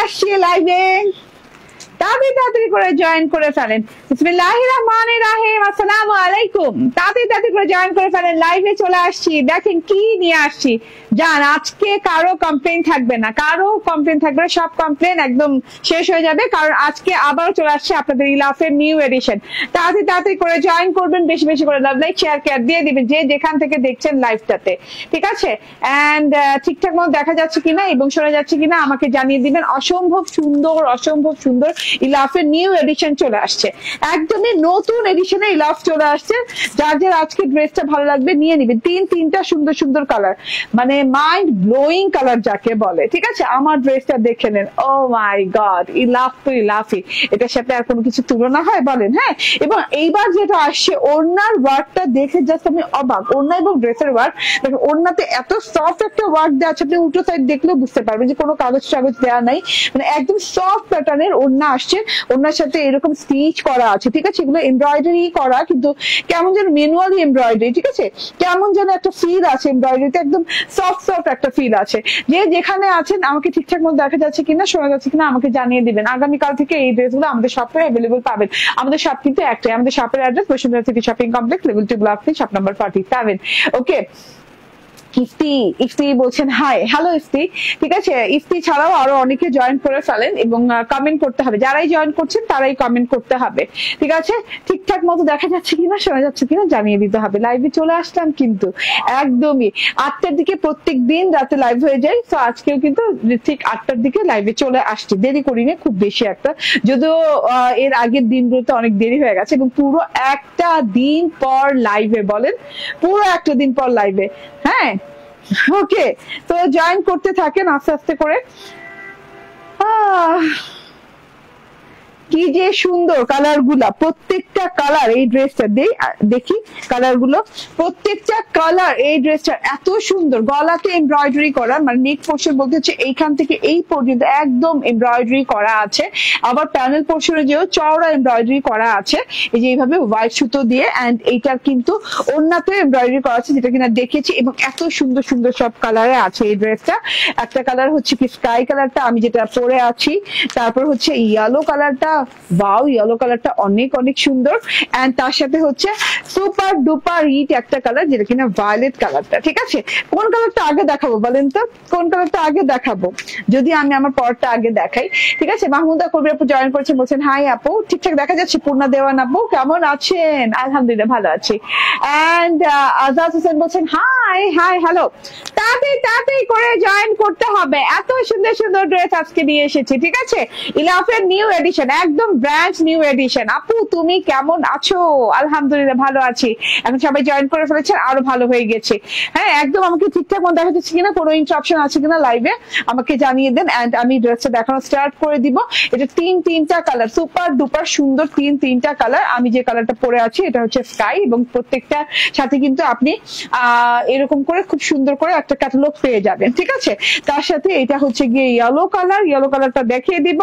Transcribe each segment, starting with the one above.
আসছি লাইভে, তাড়াতাড়ি করে জয়েন করে ফেলেন। বিসমিল্লাহির রহমানির রহিম, আসসালামু আলাইকুম। তাড়াতাড়ি করে জয়েন করে ফেলেন, লাইভে চলে আসছি। দেখেন কি নিয়ে আসছি জান, আজকে কারো কমপ্লেন থাকবে না, কারো কমপ্লেন থাকবে না, সব কমপ্লেন একদম শেষ হয়ে যাবে, কারণ আজকে আবারও চলে আসছে আপনাদের ইলাফের নিউ এডিশন। তাড়াতাড়ি করে জয়েন করবেন, বেশি বেশি করে লাভ লাইক শেয়ার কেয়ার দিয়ে দিবেন যে যেখান থেকে দেখছেন লাইভটাতে, ঠিক আছে? এন্ড ঠিকঠাক মতো দেখা যাচ্ছে কিনা এবং শোনা যাচ্ছে কিনা আমাকে জানিয়ে দিবেন। অসম্ভব সুন্দর ইলাফের নিউ এডিশন চলে আসছে, একদমই নতুন এডিশনে ইলাফ চলে আসছে। যার যার আজকে ড্রেসটা ভালো লাগবে নিয়ে নিবেন। তিনটা সুন্দর কালার, মানে মাইন্ড ব্লোয়িং কালার যাকে বলে, ঠিক আছে? আমার ড্রেসটা দেখে নেন, ও মাই গড, ইলাফ তো ইলাফি, এটার সাথে আর কোনো কিছু তুলনা হয় বলেন? হ্যাঁ, এবং এইবার যেটা আসছে ওড়নার ওয়ার্কটা দেখে জাস্ট আমি অবাক। ওড়না এবং ড্রেসের ওয়ার্ক দেখেন, ওড়নাতে এত সফট একটা ওয়ার্ক দেওয়া আছে, আপনি উল্টো সাইড দেখলেও বুঝতে পারবেন যে কোনো কাগজ দেওয়া নাই, মানে একদম সফট প্যাটার্নের ওড়না আসছে। ওড়নার সাথে এরকম স্টিচ করা আছে, ঠিক আছে? এগুলো এমব্রয়ডারি করা, কিন্তু কেমন যেন ম্যানুয়ালি এমব্রয়ডারি, ঠিক আছে? কেমন যেন একটা ফিল আছে এমব্রয়ডারিতে, একদম সফট একটা ফিল আছে। যে যেখানে আছেন আমাকে ঠিকঠাক মতো দেখা যাচ্ছে কিনা, শোনা যাচ্ছে কিনা আমাকে জানিয়ে দিবেন। আগামীকাল থেকে এই ড্রেসগুলো আমাদের শপে অ্যাভেলেবল পাবেন। আমাদের শপ কিন্তু একটাই, আমাদের শপের address Bashundhara city shopping complex, level 2 block 3, shop number 47। ওকে, ইফতি বলছেন হাই, হ্যালো ইফতি, ঠিক আছে? ইফতি ছাড়াও আরো অনেকে জয়েন করে ফেলেন এবং কমেন্ট করতে হবে, যারাই জয়েন করছেন তারাই কমেন্ট করতে হবে, ঠিক আছে? ঠিকঠাক মতো দেখা যাচ্ছে কিনা, শোনা যাচ্ছে কিনা জানিয়ে দিতে হবে। লাইভে চলে আসলাম কিন্তু একদমই 8টার দিকে, প্রত্যেক দিন রাতে লাইভ হয়ে যায়, তো আজকেও কিন্তু ঠিক 8টার দিকে লাইভে চলে আসছি, দেরি করিনি খুব বেশি একটা, যদিও এর আগের দিনগুলোতে অনেক দেরি হয়ে গেছে, এবং পুরো একটা দিন পর লাইভে, বলেন পুরো একটা দিন পর লাইভে। হ্যাঁ, ওকে, তো জয়েন করতে থাকেন আস্তে করে। কি যে সুন্দর কালার গুলা, প্রত্যেকটা কালার এই ড্রেসটা দেখি কালার গুলো, প্রত্যেকটা কালার এই ড্রেসটা এত সুন্দর। গলাতে এমব্রয়ডারি করা, মানে নেক পোর্শন বলতে হচ্ছে এইখান থেকে এই পর্যন্ত একদম এমব্রয়ডারি করা আছে, আবার প্যানেল পোর্শনে যেও চওড়া এমব্রয়ডারি করা আছে, এই যে এইভাবে হোয়াইট সুতো দিয়ে। এন্ড এইটার কিন্তু ওড়নাতে এমব্রয়ডারি করা আছে, যেটা কিনা দেখেছি, এবং এত সুন্দর সব কালারে আছে এই ড্রেসটা। একটা কালার হচ্ছে কি স্কাই কালারটা, আমি যেটা পরে আছি, তারপর হচ্ছে ইয়েলো কালারটা, ওয়াও ইয়েলো কালারটা অনেক সুন্দর। এন্ড তার সাথে হচ্ছে সুপার ডুপার হিট একটা কালার, যেটা কিনা ভায়োলেট কালারটা, ঠিক আছে? কোন কালারটা আগে দেখাবো বলেন তো, কোন কালারটা আগে দেখাবো? যদি আমি আমার পরটা আগে দেখাই, ঠিক আছে? মাহমুদা কবির আপু জয়েন করেছেন, বলছেন হাই আপু, ঠিকঠাক দেখা যাচ্ছে? পূর্ণা দেওয়ান আপু কেমন আছেন? আলহামদুলিল্লাহ ভালো আছি। এন্ড আজাদ হোসেন বলছেন হাই হ্যালো। তাড়াতাড়ি করে জয়েন করতে হবে, এত সুন্দর ড্রেস আজকে নিয়ে এসেছি, ঠিক আছে? ইলাফের নিউ এডিশন, একদম ব্র্যান্ড নিউ এডিশন। আপু তুমি কেমন আছো? আলহামদুলিল্লাহ ভালো আছি। এখন সবাই জয়েন করে ফেলেছেন, আরো ভালো হয়ে গেছে। হ্যাঁ, একদম আমাকে ঠিকঠাক মতো দেখা যাচ্ছে কিনা, কোনো ইন্টারাপশন আছে কিনা লাইভে আমাকে জানিয়ে দেন, এন্ড আমি ড্রেসটা দেখানো স্টার্ট করে দিব। এটা তিনটা কালার, সুপার ডুপার সুন্দর তিনটা কালার। আমি যে কালারটা পরে আছি এটা হচ্ছে স্কাই, এবং প্রত্যেকটা সাথে কিন্তু আপনি এরকম করে খুব সুন্দর করে একটা ক্যাটালগ পেয়ে যাবেন, ঠিক আছে? তার সাথে এটা হচ্ছে গিয়ে ইয়েলো কালারটা দেখিয়ে দিব।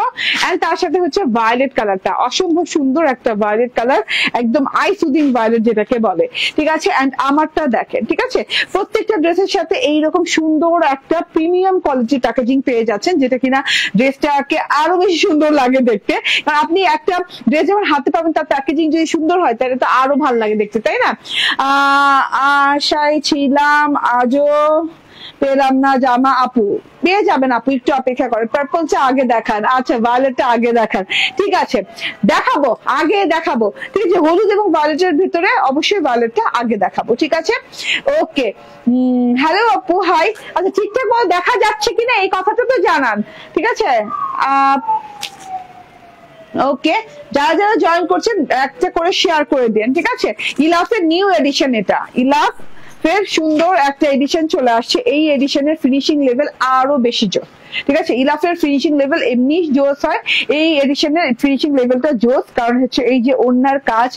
এন্ড তার সাথে হচ্ছে ভায়োলেট কালারটা, অসম্ভব সুন্দর একটা ভায়োলেট কালার, একদম আই সুদিং ভায়োলেট যেটাকে বলে, ঠিক আছে? এন্ড আমারটা দেখেন, ঠিক আছে? প্রত্যেকটা ড্রেসের সাথে এইরকম সুন্দর একটা প্রিমিয়াম কোয়ালিটির প্যাকেজিং পেয়ে যাচ্ছেন, যেটা কিনা ড্রেসটাকে আরো বেশি সুন্দর লাগে দেখতে। কারণ আপনি একটা ড্রেস যখন হাতে পাবেন, তার প্যাকেজিং যদি সুন্দর হয় তাহলে তো আরো ভালো লাগে দেখতে, তাই না? আশায় ছিলাম আজও পেলাম না জামা। আপু পেয়ে যাবেন, আপু একটু অপেক্ষা করেন। পার্পলটা আগে দেখান, আচ্ছা ভায়োলেটটা আগে দেখান, ঠিক আছে? দেখাবো, আগে দেখাবো, ঠিক আছে? হলুদ এবং ভায়োলেটের ভিতরে অবশ্যই ভায়োলেটটা আগে দেখাবো, ঠিক আছে? ওকে, হ্যালো আপু হাই। আচ্ছা ঠিকঠাক মতো দেখা যাচ্ছে কিনা এই কথাটা তো জানান, ঠিক আছে? ওকে, যারা জয়েন করছেন একটা করে শেয়ার করে দেন, ঠিক আছে? ইলাফের নিউ এডিশন, এটা ইলাফ ফের সুন্দর একটা এডিশন চলে আসছে। এই এডিশনের ফিনিশিং লেভেল আরো বেশি জোর, ঠিক আছে? ইলাফের ফিনিশিং লেভেল এমনি জোস হয়, এই এডিশনের ফিনিশিং লেভেলটা জোস, কারণ হচ্ছে এই যে ওড়নার কাজ,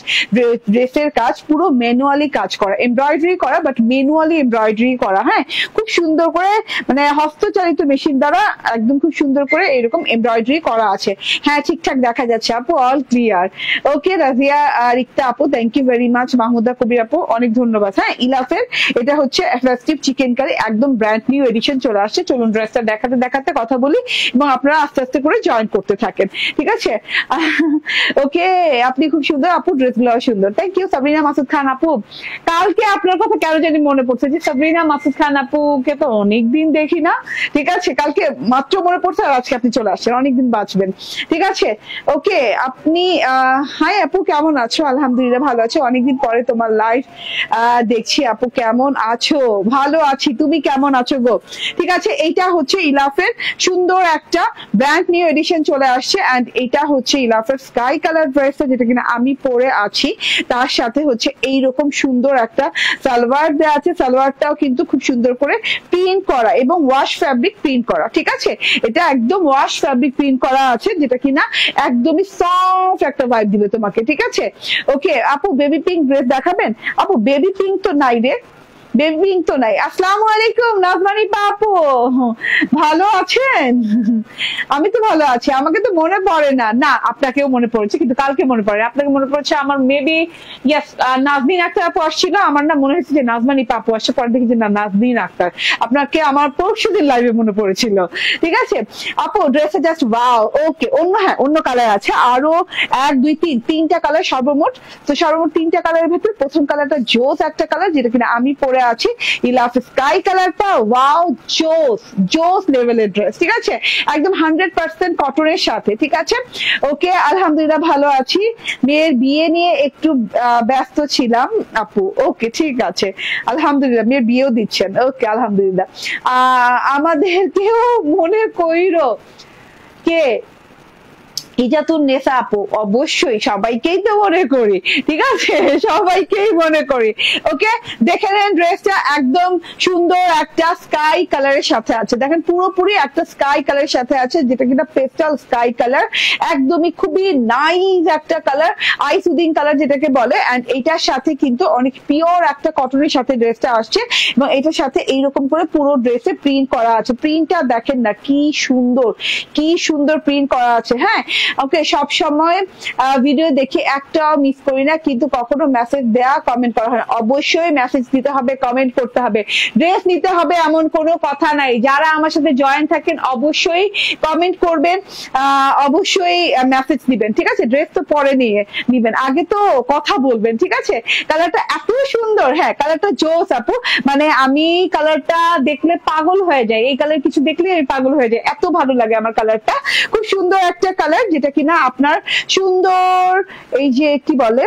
ড্রেসের কাজ পুরো ম্যানুয়ালি কাজ করা, এমব্রয়ডারি করা, বাট ম্যানুয়ালি এমব্রয়ডারি করা। হ্যাঁ, খুব সুন্দর করে, মানে হস্তচালিত মেশিন দ্বারা একদম খুব সুন্দর করে এরকম এমব্রয়ডারি করা আছে। হ্যাঁ, ঠিকঠাক দেখা যাচ্ছে আপু, all clear. Okay, Razia Rikta আপু thank you very much. Mahmuda Kabir আপু অনেক ধন্যবাদ। হ্যাঁ, ইলাফের এটা হচ্ছে ফেস্টিভ চিকেন কারি, একদম ব্র্যান্ড নিউ এডিশন চলে আসছে। চলুন ড্রেসটা দেখাতে সাথে কথা বলি এবং আপনারা আস্তে আস্তে করে জয়েন করতে থাকেন, ঠিক আছে? ওকে, আপনি খুব সুন্দর আপু, ড্রেসগুলো সুন্দর, থ্যাংক ইউ। সাবরিনা মাসুদ খান আপু, কালকে আপনার কথা কেন জানি মনে পড়ছে যে সাবরিনা মাসুদ খান আপুকে তো অনেকদিন দেখি না, ঠিক আছে? কালকে মাত্র মনে পড়ছে আর আজকে আপনি চলে আসছেন, অনেকদিন বাঁচবেন, ঠিক আছে? ওকে, আপনি হাই আপু, কেমন আছো? আলহামদুলিল্লাহ ভালো আছো, অনেকদিন পরে তোমার লাইভ দেখছি আপু, কেমন আছো? ভালো আছি, তুমি কেমন আছো গো? ঠিক আছে, এইটা হচ্ছে ইলাফের সুন্দর একটা ব্র্যান্ড নিউ এডিশন চলে আসছে, এন্ড এটা হচ্ছে ইলাফের স্কাই কালার ড্রেসটা, যেটা কিনা আমি পরে আছি। তার সাথে হচ্ছে এইরকম সুন্দর একটা সালোয়ার দেওয়া আছে, সালোয়ারটাও কিন্তু খুব সুন্দর করে প্রিন্ট করা এবং ওয়াশ ফ্যাব্রিক প্রিন্ট করা, ঠিক আছে? এটা একদম ওয়াশ ফ্যাব্রিক প্রিন্ট করা আছে, যেটা কিনা একদমই সফট একটা ভাইব দিবে তোমাকে, ঠিক আছে? ওকে আপু, বেবি পিঙ্ক ড্রেস দেখাবেন? আপু বেবি পিঙ্ক তো নাই রে, বেবি পিঙ্ক তো নাই। আসসালামু আলাইকুম নাজমানি আপু, ভালো আছেন? আমি তো ভালো আছি, আমাকে তো মনে পড়ে না। না, আপনাকেও মনে পড়েছে, কিন্তু কালকে মনে পড়ে, আপনাকে মনে পড়েছে আমার মেবি। ইয়েস, নাজমিন আক্তার আপু আসছিল, আমার না মনে হয়েছে যে নাজমানি আপু আসছে, পরে দেখি যে না, নাজমিন আক্তার। আপনাকে আমার পরশুদিন লাইভে মনে পড়েছিল, ঠিক আছে আপু? ড্রেসে জাস্ট ওয়াও। ওকে, অন্য হ্যাঁ অন্য কালার আছে, আরো 1 2 3 তিনটা কালার সর্বমোট। তো সর্বমোট তিনটা কালারের ভেতরে প্রথম কালারটা জোস একটা কালার, যেটা কিনা আমি পরে আছি, ইলাফ স্কাই কালারটা। ওয়াও, জোস জোস লেভেলের ড্রেস, ঠিক আছে? একদম 100% কটনের সাথে, ঠিক আছে? ওকে, আলহামদুলিল্লাহ ভালো আছি, মেয়ের বিয়ে নিয়ে একটু ব্যস্ত ছিলাম আপু। ওকে, ঠিক আছে, আলহামদুলিল্লাহ মেয়ের বিয়েও দিচ্ছেন, ওকে আলহামদুলিল্লাহ। আমাদেরকেও মনে কইরো। কে? ইজাতুন নেসা আপু, অবশ্যই সবাইকেই তো মনে করি, ঠিক আছে? সবাইকেই মনে করি। ওকে, দেখে নেন ড্রেসটা, একদম সুন্দর একটা স্কাই কালারের সাথে আছে, দেখেন পুরোপুরি একটা স্কাই কালারের সাথে আছে, যেটা কিনা পেস্টাল স্কাই কালার, একদমই খুবই নাইস একটা কালার, আই সুদিং কালার যেটাকে বলে। এন্ড এইটার সাথে কিন্তু অনেক পিওর একটা কটনের সাথে ড্রেসটা আসছে, এবং এটার সাথে এইরকম করে পুরো ড্রেসে প্রিন্ট করা আছে। প্রিন্টটা দেখেন না, কি সুন্দর, কি সুন্দর প্রিন্ট করা আছে। হ্যাঁ, ওকে, সব সময় ভিডিও দেখি, একটাও মিস করি না, কিন্তু কখনো মেসেজ দেয়া কমেন্ট করা হয়, অবশ্যই মেসেজ দিতে হবে, কমেন্ট করতে হবে, ড্রেস নিতে হবে এমন কোনো কথা নাই। যারা আমার সাথে জয়েন থাকেন অবশ্যই কমেন্ট করবেন, অবশ্যই মেসেজ দিবেন, ঠিক আছে? ড্রেস তো পরে নিবেন, আগে তো কথা বলবেন, ঠিক আছে? কালারটা এত সুন্দর, হ্যাঁ কালারটা জোস আপু, মানে আমি কালারটা দেখলে পাগল হয়ে যায়, এই কালার কিছু দেখলে আমি পাগল হয়ে যায়, এত ভালো লাগে আমার কালারটা। খুব সুন্দর একটা কালার, যেটা কিনা আপনার সুন্দর এই যে কি বলে,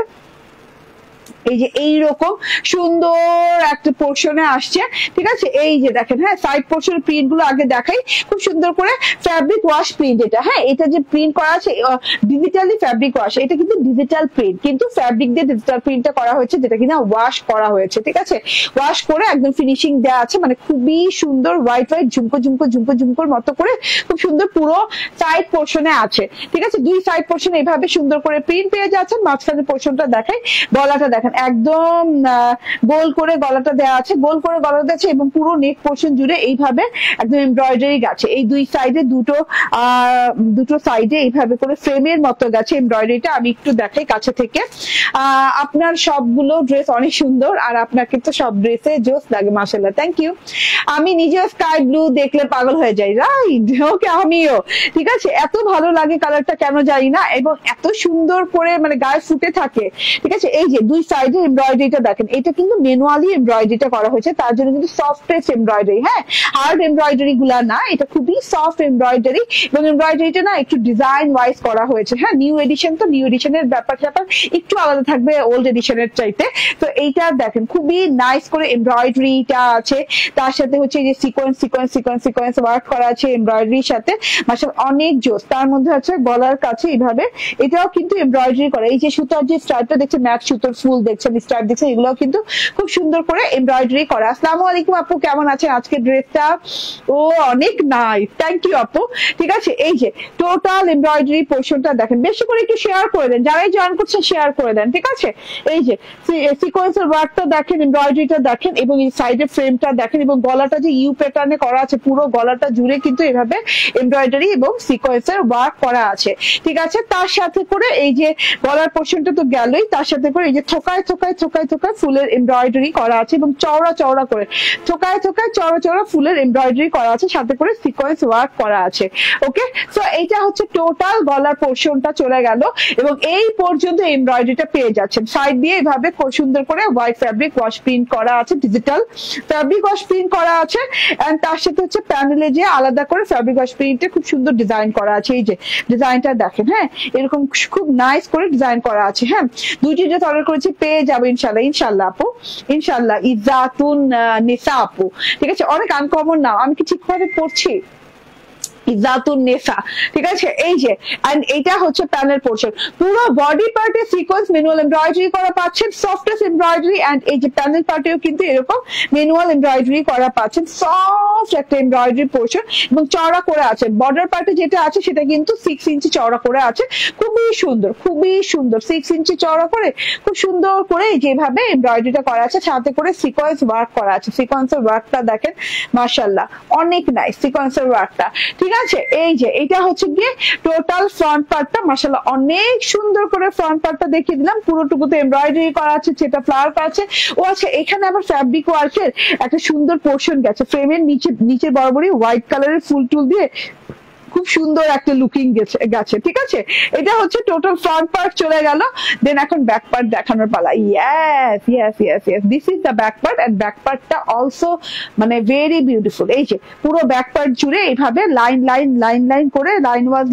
এই যে এইরকম সুন্দর একটা পোর্শনে আসছে, ঠিক আছে? এই যে দেখেন, হ্যাঁ সাইড পোর্শনের প্রিন্ট গুলো আগে দেখাই, খুব সুন্দর করে ফ্যাব্রিক ওয়াশ প্রিন্ট এটা। হ্যাঁ, এটা যে প্রিন্ট করা আছে ডিজিটালি ফ্যাব্রিক ওয়াশ, এটা কিন্তু ডিজিটাল প্রিন্ট, কিন্তু ফ্যাব্রিক দিয়ে ডিজিটাল প্রিন্টটা করা হয়েছে, যেটা কিনা ওয়াশ করা হয়েছে, ঠিক আছে? ওয়াশ করে একদম ফিনিশিং দেওয়া আছে, মানে খুবই সুন্দর হোয়াইট হোয়াইট ঝুমকো ঝুমকো ঝুমকো ঝুমকোর মতো করে খুব সুন্দর পুরো সাইড পোর্শনে আছে, ঠিক আছে? দুই সাইড পোর্শন এইভাবে সুন্দর করে প্রিন্ট পেয়ে যাচ্ছেন। মাঝখানের পোর্শনটা দেখাই, গলাটা দেখেন একদম গোল করে গলাটা দেওয়া আছে, গোল করে গলাটা আছে, এবং পুরো নেক পোর্শন জুড়ে এইভাবে একদম এমব্রয়ডারি গেছে। এই দুই সাইডে দুটো সাইডে এইভাবে করে ফ্রেমের মতো গেছে এমব্রয়ডারিটা। আমি একটু দেখাই কাছে থেকে। আপনার সবগুলো ড্রেস অনেক সুন্দর, আর আপনাকে তো সব ড্রেসে জোস লাগে, মাশাআল্লাহ, থ্যাংক ইউ। আমি নিজেও স্কাই ব্লু দেখলে পাগল হয়ে যাই, রাইট? ওকে, আমিও, ঠিক আছে? এত ভালো লাগে কালারটা, কেন জানি না, এবং এত সুন্দর করে মানে গায়ে ফুটে থাকে, ঠিক আছে? এই যে দুই সাইডে এমব্রয়ডারিটা দেখেন, এটা কিন্তু ম্যানুয়ালি এমব্রয়ডারিটা করা হয়েছে, তার জন্য কিন্তু সফটেস্ট এমব্রয়ডারি, হ্যাঁ হার্ড এমব্রয়ডারি গুলা না, এটা খুবই সফট এমব্রয়ডারি, এবং এমব্রয়ডারিটা না একটু ডিজাইন ওয়াইজ করা হয়েছে। হ্যাঁ, নিউ এডিশন তো নিউ এডিশনের ব্যাপার একটু আলাদা থাকবে ওল্ড এডিশনের চাইতে। তো এইটা দেখেন খুবই নাইস করে এমব্রয়ডারিটা আছে, তার সাথে হচ্ছে যে sequence sequence sequence sequence work করা আছে এমব্রয়ডারির সাথে, মাশাআল্লাহ অনেক জোস। তার মধ্যে আছে গলার কাছে এইভাবে, এটাও কিন্তু এমব্রয়ডারি করা। এই যে সুতার যে স্টারটা দেখছেন, ম্যাট সুতোর ফুল দেখছেন, স্টার দেখছেন, এগুলো কিন্তু খুব সুন্দর করে এমব্রয়ডারি করা। আসসালামু আলাইকুম আপু, কেমন আছেন? আজকে ড্রেসটা ও অনেক নাইস, থ্যাংক ইউ আপু, ঠিক আছে? এই যে টোটাল এমব্রয়ডারি পোর্শনটা দেখেন, বেশি করে একটু শেয়ার করে দেন, যারাই জয়েন করছেন শেয়ার করে দেন, ঠিক আছে? এই যে সিকোয়েন্সের ওয়ার্কটা দেখেন, এমব্রয়ডারিটা দেখেন, এবং এই সাইডের ফ্রেমটা দেখেন, এবং গলাটা যে ইউ প্যাটার্নে করা আছে, পুরো গলাটা জুড়ে কিন্তু এভাবে এমব্রয়ডারি এবং সিকোয়েন্সের ওয়ার্ক করা আছে, ঠিক আছে? তার সাথে করে এই যে গলার পোর্শনটা তো গেলই, তার সাথে করে এই যে থোকায় থোকায় থোকায় থোকায় ফুলের এমব্রয়ডারি করা আছে এবং চওড়া চওড়া করে থোকায় থোকায় চওড়া চওড়া ফুলের এমব্রয়ডারি করা আছে, সাথে করে সিকোয়েন্স ওয়ার্ক করা আছে। ওকে, সো এইটা হচ্ছে টোটাল গলার পোর্শনটা চলে গেল এবং এই পর্যন্ত এমব্রয়ডারিটা পেয়ে যাচ্ছেন। সাইড দিয়ে এভাবে খুব সুন্দর করে হোয়াইট ফ্যাব্রিক ওয়াশ প্রিন্ট করা আছে, ডিজিটাল ফ্যাব্রিক ওয়াশ প্রিন্ট করা আছে, এন্ড তার সাথে হচ্ছে প্যানেলে যে আলাদা করে ফ্যাব্রিক ওয়াশ প্রিন্টে খুব সুন্দর ডিজাইন করা আছে। এই যে ডিজাইনটা দেখেন, হ্যাঁ এরকম খুব নাইস করে ডিজাইন করা আছে। হ্যাঁ, দুইটি ড্রেস অর্ডার করেছি, পেয়ে যাবো ইনশাল্লাহ। ইনশাল্লাহ আপু, ইনশাল্লাহ। ইজাতুন নিসা আপু, ঠিক আছে, অনেক আনকমন নাম, আমি কি ঠিকভাবে পড়ছি? ইজাতুন নেসা, ঠিক আছে। এই যে এন্ড এটা হচ্ছে প্যানেল পোর্শন, পুরো বডি পার্টে সিকোয়েন্স ম্যানুয়াল এমব্রয়ডারি করা পাচ্ছেন, সফটেস্ট এমব্রয়ডারি, এন্ড এই যে প্যানেল পার্টেও কিন্তু এরকম ম্যানুয়াল এমব্রয়ডারি করা পাচ্ছেন, সফট একটা এমব্রয়ডারি পোর্শন এবং চওড়া করে আছে। বর্ডার পার্টে যেটা আছে সেটা কিন্তু 6 ইঞ্চি চওড়া করে আছে, খুবই সুন্দর, খুবই সুন্দর। 6 ইঞ্চি চওড়া করে খুব সুন্দর করে যেভাবে এমব্রয়ডারিটা করা আছে, সাথে করে সিকোয়েন্স ওয়ার্ক করা আছে। সিকোয়েন্সের ওয়ার্কটা দেখেন, মাশাআল্লাহ অনেক নাইস সিকোয়েন্সের ওয়ার্কটা, ঠিক আছে। এই যে এটা হচ্ছে গিয়ে টোটাল ফ্রন্ট পার্টটা, মাশাআল্লাহ অনেক সুন্দর করে ফ্রন্ট পার্টটা দেখিয়ে দিলাম। পুরোটুকুতে এমব্রয়ডারি করা আছে, সেটা ফ্লাওয়ার করা আছে। ও আচ্ছা, এখানে আবার ফ্যাব্রিক ওয়ার্কের একটা সুন্দর পোর্শন গেছে, ফ্রেমের নিচে বরাবরই হোয়াইট কালারের ফুল টুল দিয়ে খুব সুন্দর একটা লুকিং গেছে, ঠিক আছে। এটা হচ্ছে টোটাল ফ্রন্ট পার্ট চলে গেল। দেন এখন ব্যাক পার্ট দেখানোর পালা। Yes yes yes yes, this is the back part, and back পার্টটা অলসো মানে ভেরি বিউটিফুল। এই যে পুরো ব্যাক পার্ট জুড়ে এইভাবে লাইন লাইন লাইন লাইন করে লাইন ওয়াজ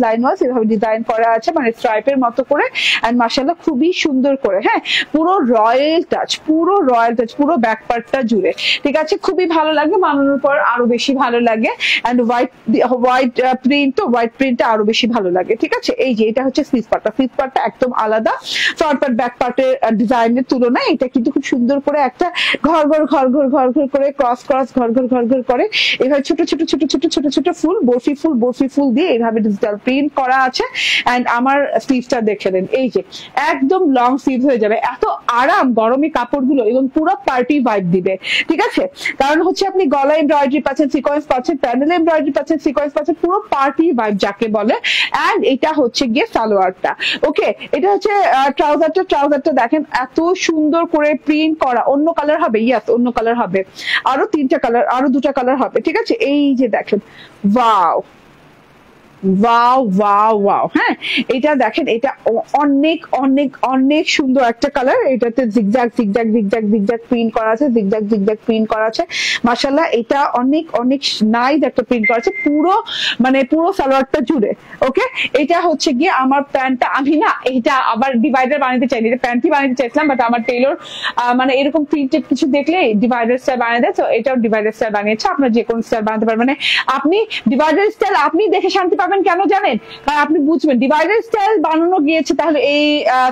এভাবে ডিজাইন করা আছে, মানে স্ট্রাইপের মতো করে, এন্ড মাশাআল্লাহ খুবই সুন্দর করে। হ্যাঁ, পুরো রয়্যাল টাচ, পুরো রয়্যাল টাচ পুরো ব্যাক পার্টটা জুড়ে, ঠিক আছে। খুবই ভালো লাগে, বানানোর পর আরো বেশি ভালো লাগে। এন্ড হোয়াইট প্রিন্ট, তো হোয়াইট প্রিন্টটা আরো বেশি ভালো লাগে, ঠিক আছে। এই যে এটা হচ্ছে স্লিভ পার্টটা, স্লিভ পার্টটা একদম আলাদা ফ্রন্ট পার্ট ব্যাক পার্টের ডিজাইনের তুলনায়। এটা কিন্তু খুব সুন্দর করে একটা ঘর ঘর ঘর ঘর ঘর ঘর করে ক্রস ক্রস ঘর ঘর ঘর ঘর করে এভাবে ছোট ছোট ছোট ছোট ছোট ছোট ফুল, বরফি ফুল দিয়ে এইভাবে ডিজিটাল প্রিন্ট করা আছে। এন্ড আমার স্লিভটা দেখে নেন, এই যে একদম লং স্লিভ হয়ে যাবে, এত আরাম গরমে কাপড়গুলো, এবং পুরো পার্টি ভাইব দিবে, ঠিক আছে। কারণ হচ্ছে আপনি গলা এমব্রয়ডারি পাচ্ছেন, সিকোয়েন্স পাচ্ছেন, প্যানেল এমব্রয়ডারি পাচ্ছেন, সিকোয়েন্স পাচ্ছেন, পুরো পার্টি ভাইব যাকে বলে। এন্ড এটা হচ্ছে গিয়ে সালোয়ারটা। ওকে, এটা হচ্ছে ট্রাউজারটা দেখেন এত সুন্দর করে প্রিন্ট করা। অন্য কালার হবে? ইয়েস, অন্য কালার হবে, আরো 3টা কালার, আরো 2টা কালার হবে, ঠিক আছে। এই যে দেখেন, ওয়াও ওয়াও ওয়াও ওয়াও। হ্যাঁ, এটা দেখেন, এটা অনেক অনেক অনেক সুন্দর একটা কালার। এটাতে zigzag zigzag zigzag zigzag print করা আছে, জিগজ্যাগ জিগজ্যাগ প্রিন্ট করা আছে, মাশাআল্লাহ। এটা অনেক অনেক নাইস একটা প্রিন্ট করা আছে পুরো, মানে পুরো সালোয়ারটা জুড়ে। ওকে, এটা হচ্ছে গিয়ে আমার প্যান্টটা, আমি না এটা আবার ডিভাইডার বানাতে চাইনি, এটা প্যান্টই বানাতে চাইছিলাম, বাট আমার টেইলর মানে এরকম প্রিন্টেড কিছু দেখলে ডিভাইডার স্টাইল বানিয়ে দেয়, তো এটাও ডিভাইডার স্টাইল বানিয়েছে। আপনার যে কোনো স্টাইল বানাতে পারবেন, মানে আপনি ডিভাইডার স্টাইল আপনি দেখে শান্তি পাবেন, কেন জানেন? কারণ আপনি বুঝবেন ডিভাইডার স্টাইল বানানো গিয়েছে, তাহলে এই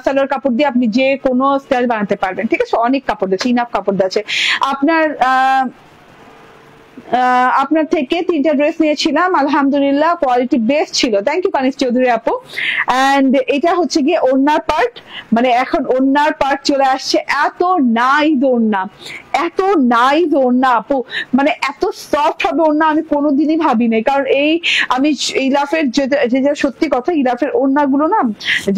সালোয়ার কাপড় দিয়ে আপনি যে কোনো স্টাইল বানাতে পারবেন, ঠিক আছে। অনেক কাপড় দিয়েছে, ইনাফ কাপড় দিয়েছে। আপনার থেকে 3টা ড্রেস নিয়েছিলাম, আলহামদুলিল্লাহ কোয়ালিটি বেস্ট ছিল। থ্যাংক ইউ কানিস চৌধুরী আপু। এন্ড এটা হচ্ছে গিয়ে ওড়নার পার্ট, মানে এখন ওড়নার পার্ট চলে আসছে। এত নাইস ওড়না, এত নাইস ওড়না আপু, মানে এত সফট হবে ওড়না আমি কোনোদিনই ভাবি নাই। কারণ আমি ইলাফের যে সত্যি কথা, ইলাফের ওড়না গুলো না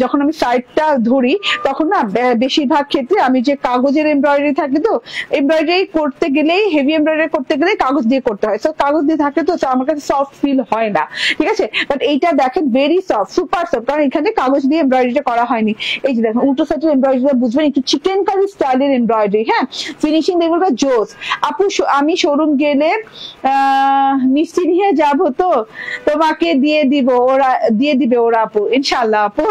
যখন আমি সাইডটা ধরি, তখন না বেশিরভাগ ক্ষেত্রে আমি যে কাগজের এমব্রয়ডারি থাকে, তো এমব্রয়ডারি করতে গেলেই, হেভি এমব্রয়ডারি করতে গেলেই কাগজ দিয়ে করতে হয়, তো কাগজ দিয়ে থাকলে তো আমার কাছে সফট ফিল হয় না, ঠিক আছে। বাট এইটা দেখেন ভেরি সফট, সুপার সফট, কারণ এখানে কাগজ দিয়ে এমব্রয়ডারিটা করা হয়নি। এই যে দেখেন উল্টো সাইডের এমব্রয়ডারিটা বুঝবেন, একটু চিকেন কারি স্টাইলের এমব্রয়ডারি। হ্যাঁ, ফিনিশিং দেখবেন জোস আপু। আমি শোরুম গেলে মিষ্টি নিয়ে যাবো, তো তোমাকে দিয়ে দিবে ওরা আপু, ইনশাল্লাহ আপু।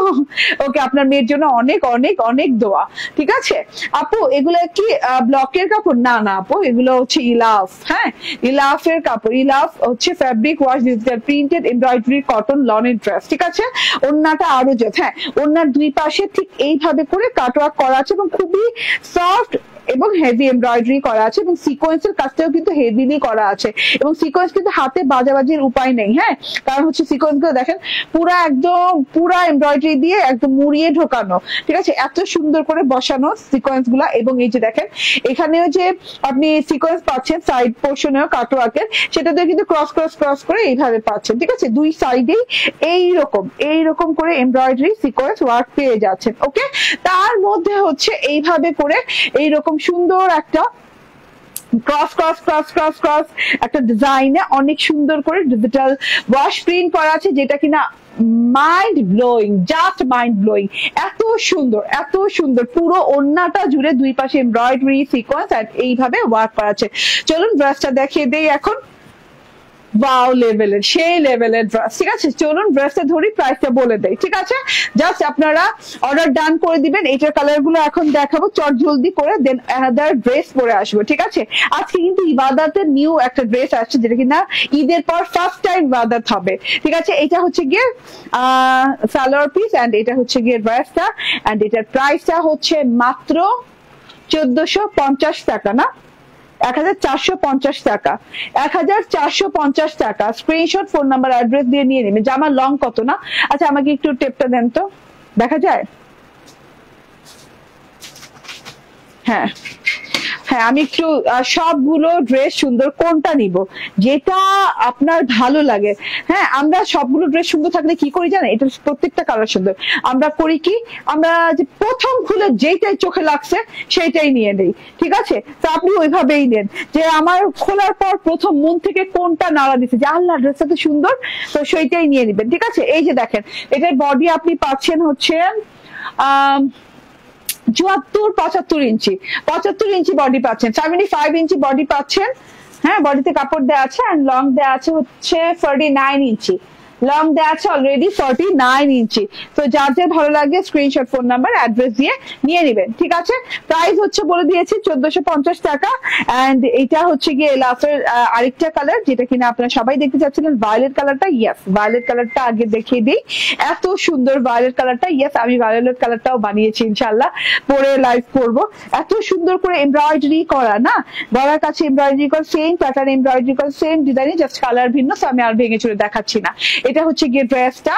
ওকে, আপনার মেয়ের জন্য অনেক অনেক অনেক দোয়া, ঠিক আছে আপু। এগুলো কি ব্লকের কাপড়? না না আপু, এগুলো হচ্ছে ইলাফ। হ্যাঁ, ইলাফের কাপড়, ইলাফ হচ্ছে fabric wash digital printed embroidery cotton লনের ড্রেস, ঠিক আছে। ওড়নাটা আরো জোস। হ্যাঁ, ওড়নার দুই পাশে ঠিক এইভাবে করে কাটওয়ার্ক করা আছে এবং খুবই সফট এবং হেভি এমব্রয়ডারি করা আছে, এবং সিকোয়েন্সের কাজটাও কিন্তু হেভিলি করা আছে, এবং সিকোয়েন্স কিন্তু হাতে বাজাবাজির উপায় নেই। হ্যাঁ, কারণ হচ্ছে সিকোয়েন্স গুলো দেখেন পুরা এমব্রয়ডারি দিয়ে একদম মুড়িয়ে ঢোকানো, ঠিক আছে। এত সুন্দর করে বসানো সিকোয়েন্স গুলা। এবং এই যে দেখেন এখানেও যে আপনি সিকোয়েন্স পাচ্ছেন, সাইড পোর্শনেও কাটওয়ার্কের, সেটা দিয়ে কিন্তু ক্রস ক্রস ক্রস করে এইভাবে পাচ্ছেন, ঠিক আছে? দুই সাইডেই এইরকম করে এমব্রয়ডারি সিকোয়েন্স ওয়ার্ক পেয়ে যাচ্ছেন। ওকে, তার মধ্যে হচ্ছে এইভাবে করে এইরকম সুন্দর একটা cross cross cross cross cross একটা ডিজাইনে অনেক সুন্দর করে ডিজিটাল ওয়াশ প্রিন্ট করা আছে, যেটা কিনা mind blowing, just mind blowing. এত সুন্দর পুরো ওড়নাটা জুড়ে দুই পাশে এমব্রয়ডারি সিকোয়েন্স আর এইভাবে ওয়ার্ক করা আছে। চলুন ড্রেসটা দেখিয়ে দেই এখন। ওয়াও লেভেলের, সেই লেভেলের ড্রেস, ঠিক আছে? চলুন ড্রেসটা ধরি, প্রাইসটা বলে দেই, ঠিক আছে? জাস্ট আপনারা অর্ডার ডান করে দিবেন। এইটার কালার গুলো এখন দেখাবো চট জলদি করে, দেন অ্যানাদার ড্রেস পরে আসবো, ঠিক আছে? আজকে কিন্তু ইবাদতের নিউ একটা ড্রেস আসছে, যেটা কিনা ঈদের পর ফার্স্ট টাইম ইবাদত হবে, ঠিক আছে? এটা হচ্ছে গিয়ে সালোয়ার পিস এন্ড এটা হচ্ছে গিয়ে ড্রেসটা, এন্ড এটার প্রাইসটা হচ্ছে মাত্র 1450 টাকা, না 1450 টাকা, 1450 টাকা। স্ক্রিনশট, ফোন নাম্বার, অ্যাড্রেস দিয়ে নিয়ে নেবেন। জামার লং কত না? আচ্ছা আমাকে একটু টেপটা দেন তো, দেখা যায়? হ্যাঁ হ্যাঁ, আমি একটু সবগুলো ড্রেস সুন্দর, কোনটা নিব যেটা আপনার ভালো লাগে। হ্যাঁ, আমরা সবগুলো ড্রেস সুন্দর থাকলে কি করি জানেন? এটা প্রত্যেকটা কালার সুন্দর, আমরা করি কি, আমরা যে প্রথম খুলে যেইটাই চোখে লাগছে সেইটাই নিয়ে নেই, ঠিক আছে? তো আপনি ওইভাবেই নেন, যে আমার খোলার পর প্রথম মন থেকে কোনটা নাড়া দিচ্ছে যে আল্লাহ ড্রেসটা তো সুন্দর, তো সেইটাই নিয়ে নিবেন, ঠিক আছে? এই যে দেখেন, এটার বডি আপনি পাচ্ছেন হচ্ছে 75 ইঞ্চি, 75 ইঞ্চি বডি পাচ্ছেন, 75 ইঞ্চি বডি পাচ্ছেন। হ্যাঁ, বডিতে কাপড় দেওয়া আছে, এন্ড লং দেওয়া আছে হচ্ছে 49 ইঞ্চি, লং দেওয়া আছে অলরেডি 49 ইঞ্চি। তো যার যার ভালো লাগে স্ক্রিনশট, ফোন নাম্বার, অ্যাড্রেস দিয়ে নিয়ে নেবেন, ঠিক আছে? প্রাইস হচ্ছে বলে দিয়েছি 1450 টাকা। এন্ড এটা হচ্ছে গিয়ে লাস্টের আরেকটা কালার, যেটা কিনা আপনারা সবাই দেখতে চাচ্ছিলেন, ভায়োলেট কালারটা। ইয়েস, ভায়োলেট কালারটা আগে দেখিয়ে দিই। এত সুন্দর ভায়োলেট কালারটা। ইয়েস, আমি ভায়োলেট কালারটাও বানিয়েছি, ইনশাল্লাহ পরে লাইভ করব। এত সুন্দর করে এমব্রয়ডারি করা, না গলার কাছে এমব্রয়ডারি করা, সেম প্যাটার্ন এমব্রয়ডারি করা, সেম ডিজাইনে, জাস্ট কালার ভিন্ন। তো আমি আর ভেঙে চলে দেখাচ্ছি না। এটা হচ্ছে গিয়ে ড্রেসটা,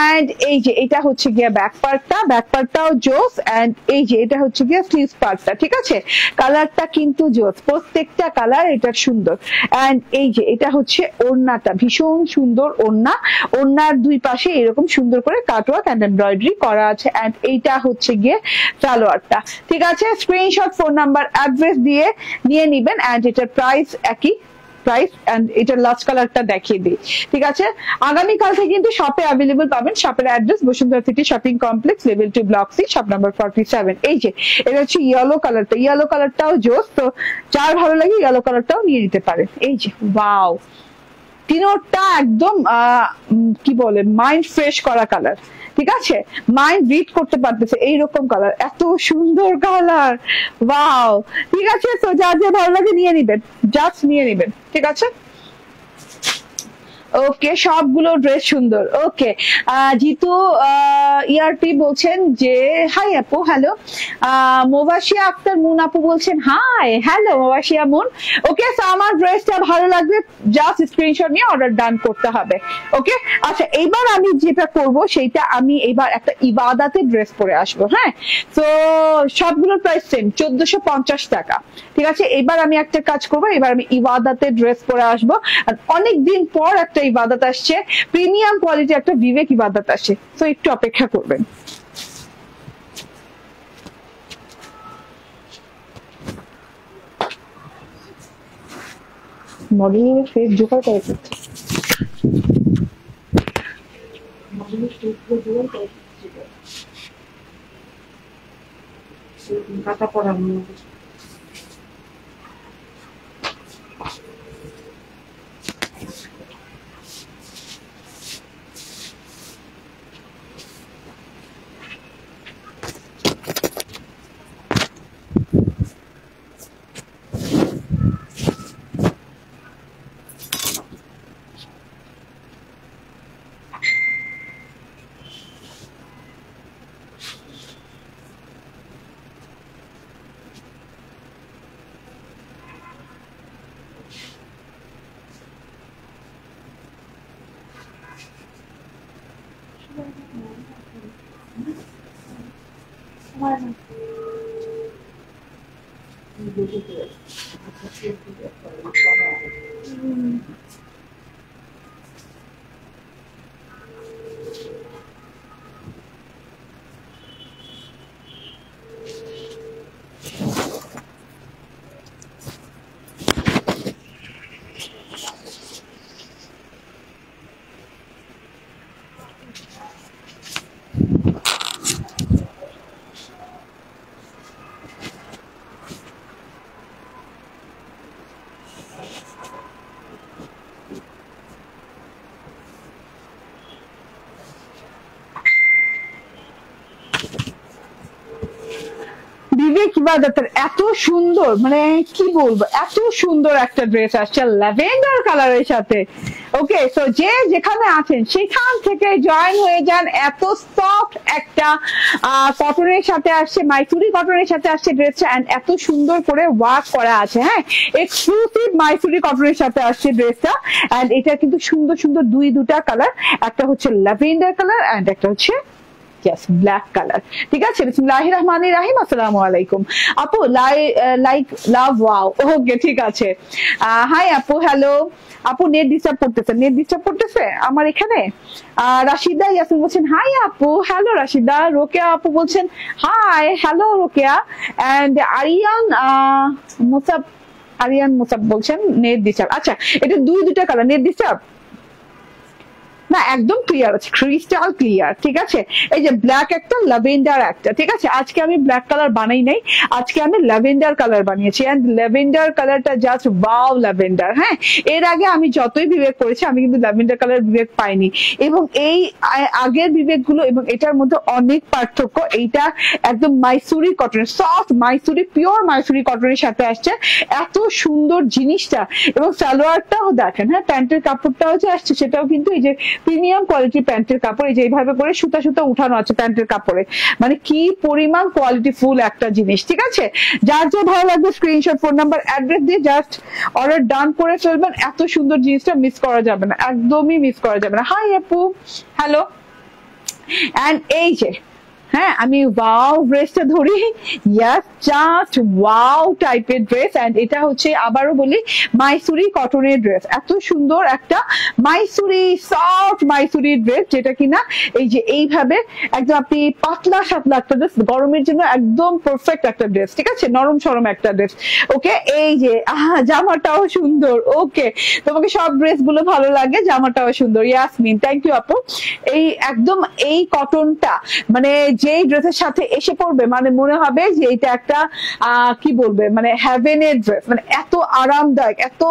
এন্ড এই যে এটা হচ্ছে গিয়ে ব্যাক পার্টটা, ব্যাক পার্টটাও জোস, এন্ড এই যে এটা হচ্ছে গিয়ে স্লিভস পার্টটা, ঠিক আছে? কালারটা কিন্তু জোস, প্রত্যেকটা কালার এটা সুন্দর। এন্ড এই যে এটা হচ্ছে ওড়নাটা, ভীষণ সুন্দর ওড়না, ওড়নার দুই পাশে এরকম সুন্দর করে কাটওয়ার্ক এন্ড এমব্রয়ডারি করা আছে। এন্ড এইটা হচ্ছে গিয়ে সালোয়ারটা, ঠিক আছে? স্ক্রিনশট, ফোন নাম্বার, অ্যাড্রেস দিয়ে নিয়ে নিবেন। এন্ড এটার প্রাইস একই প্রাইস, এন্ড এটার লাস্ট কালারটা দেখিয়ে দিই, ঠিক আছে? আগামীকাল থেকে কিন্তু শপে অ্যাভেলেবল পাবেন। শপের address Bashundhara city shopping complex, level 2, block C, shop number 47। এই যে এটা হচ্ছে ইয়েলো কালারটা, ইয়েলো কালারটাও জোস, তো যার ভালো লাগে ইয়েলো কালারটাও নিয়ে নিতে পারে। এই যে ওয়াও, তিনোটা একদম কি বলে মাইন্ড ফ্রেশ করা কালার, ঠিক আছে? মাইন্ড রিড করতে পারতেছে এইরকম কালার, এত সুন্দর কালার, ওয়াও। ঠিক আছে, তো যার যে ভালো লাগে নিয়ে নিবেন, জাস্ট নিয়ে নিবেন, ঠিক আছে? ওকে, সবগুলো ড্রেস সুন্দর। ওকে, জিতু ইয়ারপি বলছেন যে হাই আপু, হ্যালো। মোবাশিয়া আক্তার মুন আপু বলছেন হাই, হ্যালো মোবাশিয়া মুন। ওকে, তো আমার ড্রেসটা ভালো লাগবে, জাস্ট স্ক্রিনশট নিয়ে অর্ডার ডান করতে হবে। ওকে, আচ্ছা এইবার আমি যেটা করব সেইটা, আমি এবার একটা ইবাদাতের ড্রেস পরে আসবো। হ্যাঁ, তো সবগুলোর প্রাইস সেম, 1450 টাকা, ঠিক আছে? এবার আমি একটা কাজ করবো, এবার আমি ইবাদাতের ড্রেস পরে আসবো। আর অনেকদিন পর একটা ইবাদত আসছে, প্রিমিয়াম কোয়ালিটি একটা বিবেক ইবাদত আসছে, তো একটু অপেক্ষা করবেন। মডেলের ফেস জোগাড় করে দিচ্ছে, মডেলের ফেস জোগাড় করে দিচ্ছে, কাটা পড়া মনে হচ্ছে। বিবেক ইবাদতের এত সুন্দর, মানে কি বলবো, এত সুন্দর একটা ড্রেস আসছে ল্যাভেন্ডার কালারের সাথে। ওকে, সো যে যেখানে আছেন সেখান থেকে জয়েন হয়ে যান। এত সফট একটা কটনের সাথে আসছে, মাইসুরি কটনের সাথে আসছে ড্রেসটা, এন্ড এত সুন্দর করে ওয়ার্ক করা আছে। হ্যাঁ, এক্সক্লুসিভ মাইসুরি কটনের সাথে আসছে ড্রেসটা, এন্ড এটা কিন্তু সুন্দর সুন্দর দুটা কালার, একটা হচ্ছে ল্যাভেন্ডার কালার এন্ড একটা হচ্ছে yes black color। ঠিক আছে, বিসমিল্লাহির রহমানির রহিম। আসসালামু আলাইকুম আপু, লাইক লাভ ওয়াও। ওকে, ঠিক আছে। হাই আপু, হ্যালো আপু। নেট ডিস্টার্ব করতেছে আমার এখানে। রাশিদা ইয়াসিন বলছেন হাই আপু, হ্যালো রাশিদা। রোকেয়া আপু বলছেন hi, hello Rokeya. And Ariyan Musab বলছেন নেট ডিস্টার্ব। আচ্ছা, এটা দুটা কালার, নেট ডিস্টার্ব না, একদম ক্লিয়ার আছে, ক্রিস্টাল ক্লিয়ার। ঠিক আছে, এই যে ব্ল্যাক একটা, ল্যাভেন্ডার একটা। ঠিক আছে, আজকে আমি ব্ল্যাক কালার বানাই নাই, আজকে আমি ল্যাভেন্ডার কালার বানিয়েছি। এন্ড ল্যাভেন্ডার কালারটা জাস্ট ওয়াও ল্যাভেন্ডার। হ্যাঁ, এর আগে আমি যতই বিবেক করেছি আমি কিন্তু ল্যাভেন্ডার কালার বিবেক পাইনি, এবং এই আগের বিবেক গুলো এবং এটার মধ্যে অনেক পার্থক্য। এইটা একদম Mysuri cotton, soft Mysuri, pure Mysuri কটনের সাথে আসছে। এত সুন্দর জিনিসটা, এবং সালোয়ারটাও দেখেন। হ্যাঁ, প্যান্টের কাপড়টাও যে আসছে সেটাও কিন্তু এই যে প্রিমিয়াম কোয়ালিটি প্যান্টের কাপড়, এই যে এইভাবে করে সুতা সুতা উঠানো আছে প্যান্টের কাপড়ে, মানে কি পরিমাণ কোয়ালিটি ফুল একটা জিনিস। ঠিক আছে, যার যা ভালো লাগবে স্ক্রিনশট, ফোন নাম্বার, অ্যাড্রেস দিয়ে জাস্ট অর্ডার ডান করে ফেলবেন। এত সুন্দর জিনিসটা মিস করা যাবে না, একদমই মিস করা যাবে না। হাই আপু, হ্যালো। এন্ড এই যে, হ্যাঁ, আমি ওয়াও ড্রেসটা ধরি, ইয়াস, জাস্ট ওয়াও টাইপের ড্রেস। এন্ড এটা হচ্ছে, আবারও বলি, মাইসুরি কটনের ড্রেস। এত সুন্দর একটা মাইসুরি, সফট মাইসুরি ড্রেস, যেটা কিনা এই যে এইভাবে একদম আপনি পাতলা সাতলা একটা ড্রেস, গরমের জন্য একদম পারফেক্ট একটা ড্রেস। ঠিক আছে, নরম সরম একটা ড্রেস। ওকে, এই যে জামাটাও সুন্দর। ওকে, তোমাকে সব ড্রেস গুলো ভালো লাগে, জামাটাও সুন্দর। ইয়াসমিন, থ্যাংক ইউ আপু। এই একদম এই কটনটা, মানে যে ড্রেসের সাথে এসে পড়বে, মানে মনে হবে যে এটা একটা কি বলবে, মানে হ্যাভেনের ড্রেস, মানে এত আরামদায়ক, এত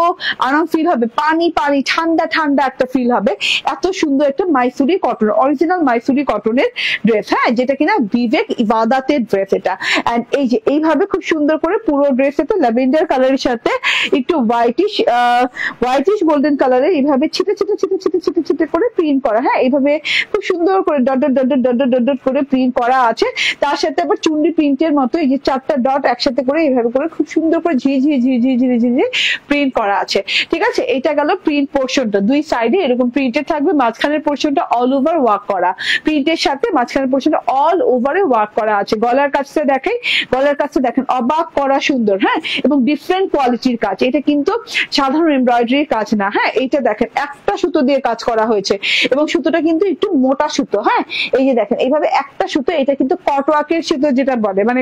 আরাম ফিল হবে, পানি পানি ঠান্ডা ঠান্ডা একটা ফিল হবে। এত সুন্দর একটা মাইসুরি কটন, অরিজিনাল মাইসুরি কটনের ড্রেস। হ্যাঁ, যেটা কিনা বিবেক ইবাদতের ড্রেস এটা। এন্ড এই যে এইভাবে খুব সুন্দর করে পুরো ড্রেসটাতে ল্যাভেন্ডার কালারের সাথে একটু হোয়াইটিশ গোল্ডেন কালারের এইভাবে ছিটে ছিটে ছিটে ছিটে ছিটে ছিটে করে প্রিন্ট করা। হ্যাঁ, এইভাবে খুব সুন্দর করে dot dot dot dot dot dot dot করে প্রিন্ট করা আছে। তার সাথে আবার চুন্ডি প্রিন্টের মতো এই যে 4টা ডট একসাথে করে এইভাবে করে খুব সুন্দর করে ঝিঝি ঝিঝি ঝিঝি ঝিঝি প্রিন্ট করা আছে। ঠিক আছে, এটা গেল প্রিন্ট পোর্শনটা, দুই সাইডে এরকম প্রিন্টেড থাকবে, মাঝখানের পোর্শনটা অল ওভার ওয়ার্ক করা, প্রিন্টের সাথে মাঝখানের পোর্শনটা অল ওভারে ওয়ার্ক করা আছে। গলার কাজটা দেখাই, গলার কাজটা দেখেন, অবাক করা সুন্দর। হ্যাঁ, এবং ডিফারেন্ট কোয়ালিটির কাজ, এটা কিন্তু সাধারণ এমব্রয়ডারির কাজ না। হ্যাঁ, এইটা দেখেন একটা সুতো দিয়ে কাজ করা হয়েছে, এবং সুতোটা কিন্তু একটু মোটা সুতো। হ্যাঁ, এই যে দেখেন এইভাবে একটা সুতো, এটা কিন্তু কটওয়ার্কের সুতো যেটা বলে, মানে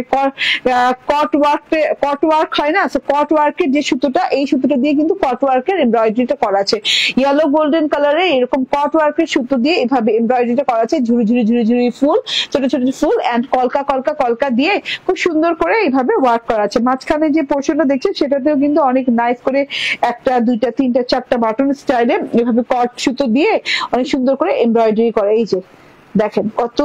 কটওয়ার্ক হয় না, কটওয়ার্কের যে সুতোটা, এই সুতোটা দিয়ে কিন্তু কটওয়ার্কের এমব্রয়ডারিটা করা আছে। ইয়েলো গোল্ডেন কালারে এরকম কটওয়ার্কের সুতো দিয়ে এভাবে এমব্রয়ডারিটা করা আছে, ঝুড়ি ঝুড়ি ঝুড়ি ঝুড়ি ফুল, ছোট ছোট ফুল, এন্ড কলকা কলকা কলকা দিয়ে খুব সুন্দর করে এইভাবে ওয়ার্ক করা আছে। মাঝখানে যে পোর্শনটা দেখছেন সেটাতেও কিন্তু অনেক নাইস করে একটা, দুইটা, তিনটা, 4টা বাটন স্টাইলে এভাবে কট সুতো দিয়ে অনেক সুন্দর করে এমব্রয়ডারি করে। এই যে দেখেন কত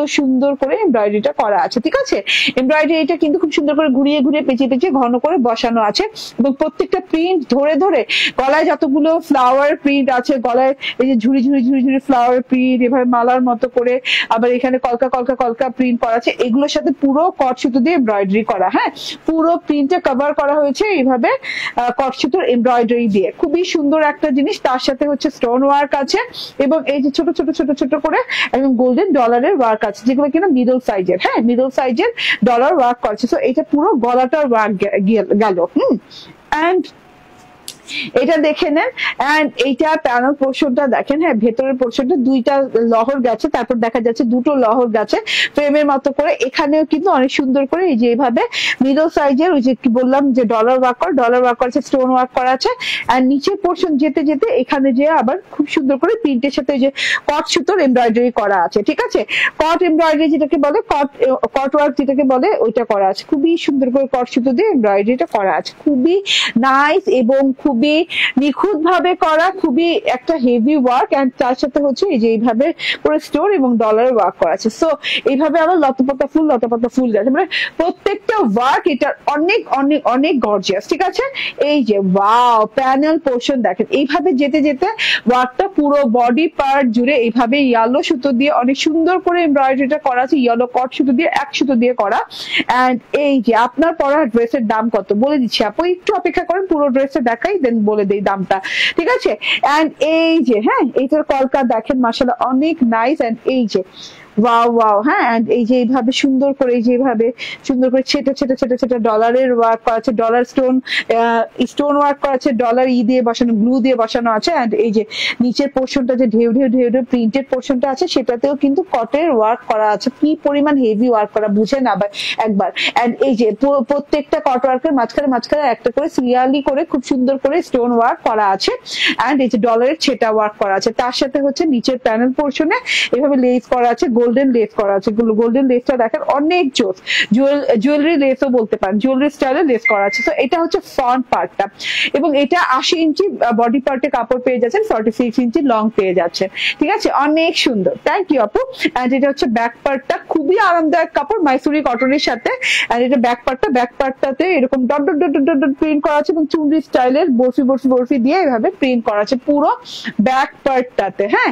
সুন্দর করে এমব্রয়ডারিটা করা আছে। ঠিক আছে, এমব্রয়ডারিটা কিন্তু খুব সুন্দর করে ঘুরিয়ে ঘুরিয়ে পেঁচিয়ে পেঁচিয়ে ঘন করে বসানো আছে, এবং প্রত্যেকটা প্রিন্ট ধরে ধরে, গলায় যতগুলো ফ্লাওয়ার প্রিন্ট আছে, গলায় এই যে ঝুড়ি ঝুড়ি ঝুড়ি ঝুড়ি ফ্লাওয়ার প্রিন্ট এভাবে মালার মতো করে, আবার এখানে কলকা কলকা কলকা প্রিন্ট করা আছে, এগুলোর সাথে পুরো কট সুতো দিয়ে এমব্রয়ডারি করা। হ্যাঁ, পুরো প্রিন্টটা কভার করা হয়েছে এইভাবে কট সুতোর এমব্রয়ডারি দিয়ে, খুবই সুন্দর একটা জিনিস। তার সাথে হচ্ছে স্টোন ওয়ার্ক আছে, এবং এই যে ছোট ছোট ছোট ছোট করে একদম গোল্ডেন ডলারের ওয়ার্ক আছে, যেগুলো কিনা মিডল সাইজের। হ্যাঁ, মিডল সাইজের ডলার ওয়ার্ক করছে। তো এটা পুরো গলাটার ওয়ার্ক গেল। এন্ড এটা দেখে নেন। এন্ড এইটা প্যানেল পোর্শনটা দেখেন, হ্যাঁ ভেতরের পোর্শনটা দুইটা লহর গেছে, তারপর দেখা যাচ্ছে দুটো লহর গেছে ফ্রেমের মতো করে। এখানেও কিন্তু অনেক সুন্দর করে এই যে এইভাবে মিডল সাইজের ওই যে কি বললাম যে ডলার ওয়ার্ক করা আছে, স্টোন ওয়ার্ক করা আছে। আর নিচের পোর্শন যেতে যেতে এখানে যে আবার খুব সুন্দর করে প্রিন্টের সাথে যে কট সুতোর এমব্রয়ডারি করা আছে, ঠিক আছে। কট এমব্রয়ডারি যেটাকে বলে, কট ওয়ার্ক যেটাকে বলে ওইটা করা আছে, খুবই সুন্দর করে কট সুতো দিয়ে এমব্রয়ডারিটা করা আছে, খুবই নাইস এবং খুবই নিখুঁত ভাবে করা, খুবই একটা হেভি ওয়ার্ক। এন্ড তার সাথে হচ্ছে এই যে এইভাবে করে স্টোন এবং ডলারের ওয়ার্ক করা আছে। সো এইভাবে আবার লতাপাতা ফুল যাচ্ছে, মানে প্রত্যেকটা ওয়ার্ক এটার অনেক অনেক অনেক গর্জিয়াস, ঠিক আছে। এই যে ওয়াও প্যানেল পোর্শন দেখেন, এইভাবে যেতে যেতে ওয়ার্কটা পুরো বডি পার্ট জুড়ে এইভাবে ইয়েলো সুতো দিয়ে অনেক সুন্দর করে এমব্রয়ডারিটা করা আছে, ইয়েলো কট সুতো দিয়ে এক সুতো দিয়ে করা। এন্ড এই যে আপনার পরা ড্রেসের দাম কত বলে দিচ্ছি আপু, একটু অপেক্ষা করেন, পুরো ড্রেসটা দেখাই দেন বলে দেই দামটা, ঠিক আছে। এন্ড এই যে হ্যাঁ এইটার কলকা দেখেন মাশাআল্লাহ অনেক নাইস। এন্ড এই যে ওয়াও ওয়াও, হ্যাঁ এন্ড এই যে এইভাবে সুন্দর করে এই যে এইভাবে সুন্দর করে ছেটে ছেটে ছেটে ছেটে ডলারের ওয়ার্ক করা আছে, ডলার স্টোন ওয়ার্ক করা আছে, ডলার দিয়ে বসানো, গ্লু দিয়ে বসানো আছে। এন্ড এই যে নিচের পোর্শনটা যে ঢেউ ঢেউ ঢেউ ঢেউ প্রিন্টেড পোর্শনটা আছে সেটাতেও কিন্তু কটের ওয়ার্ক করা আছে, কি পরিমাণ হেভি ওয়ার্ক করা বুঝেন আবার একবার। এন্ড এই যে প্রত্যেকটা কট ওয়ার্কের মাঝখানে মাঝখানে একটা করে সিরিয়ালি করে খুব সুন্দর করে স্টোন ওয়ার্ক করা আছে। এন্ড এই যে ডলারের ছেটা ওয়ার্ক করা আছে, তার সাথে হচ্ছে নিচের প্যানেল পোর্শনে এভাবে লেস করা আছে, গোল্ডেন লেস করা আছে। গোল্ডেন লেসটা দেখেন অনেক জোস, জুয়েলারি লেসও বলতে পারেন, জুয়েলারি স্টাইলে লেস করা আছে। তো এটা হচ্ছে ফ্রন্ট পার্টটা, এবং এটা 80 ইঞ্চি বডি পার্টে কাপড় পেয়ে যাচ্ছেন, 46 ইঞ্চি লং পেয়ে যাচ্ছেন, ঠিক আছে। অনেক সুন্দর, থ্যাংক ইউ আপু। এন্ড এটা হচ্ছে ব্যাক পার্টটা, খুবই আরামদায়ক কাপড় মাইসুরি কটনের সাথে। এন্ড এটা ব্যাক পার্টটাতে এরকম dot dot dot dot dot print করা আছে এবং চুনরি স্টাইলের বরফি দিয়ে এভাবে প্রিন্ট করা আছে পুরো ব্যাক পার্টটাতে, হ্যাঁ।